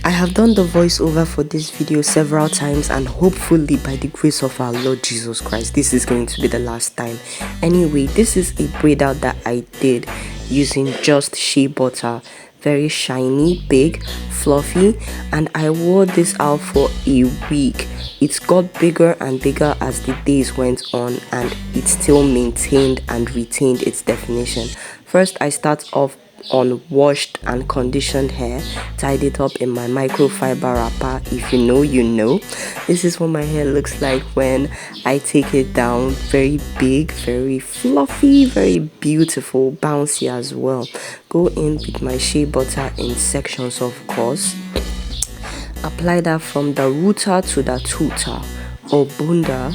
I have done the voiceover for this video several times, and hopefully by the grace of our Lord Jesus Christ, this is going to be the last time. Anyway, this is a braid out that I did using just shea butter. Very shiny, big, fluffy, and I wore this out for a week. It got bigger and bigger as the days went on, and it still maintained and retained its definition. First, I start off on washed and conditioned hair, tied it up in my microfiber wrapper. If you know, you know. This is what my hair looks like when I take it down. Very big, very fluffy, very beautiful, bouncy as well. Go in with my shea butter in sections, of course. Apply that from the rooter to the tutor, or bunda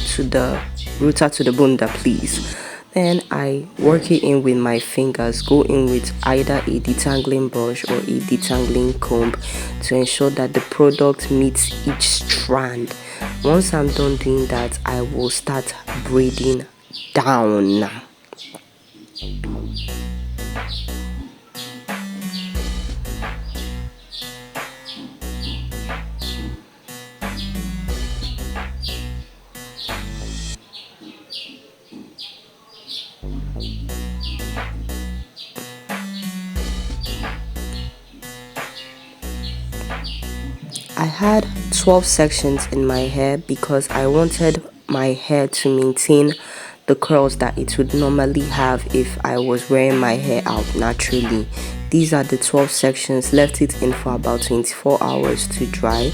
to the rooter to the bunda, please. Then I work it in with my fingers. Go in with either a detangling brush or a detangling comb to ensure that the product meets each strand. Once I'm done doing that, I will start braiding down. I had 12 sections in my hair because I wanted my hair to maintain the curls that it would normally have if I was wearing my hair out naturally. These are the 12 sections. Left it in for about 24 hours to dry.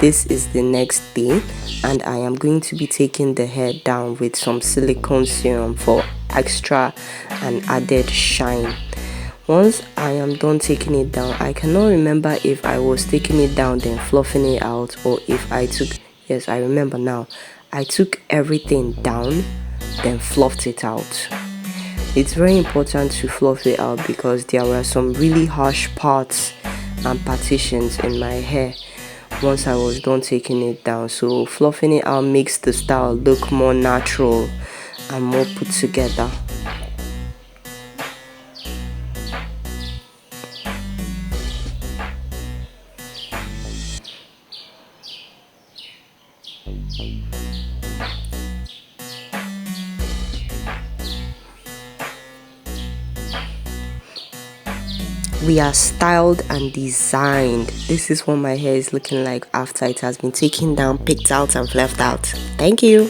This is the next day, and I am going to be taking the hair down with some silicone serum for extra and added shine. Once I am done taking it down, I cannot remember if I was taking it down then fluffing it out, or if I took, yes, I remember now, I took everything down then fluffed it out. It's very important to fluff it out because there were some really harsh parts and partitions in my hair once I was done taking it down. So fluffing it out makes the style look more natural and more put together. We are styled and designed. This is what my hair is looking like after it has been taken down, picked out and fluffed out. Thank you.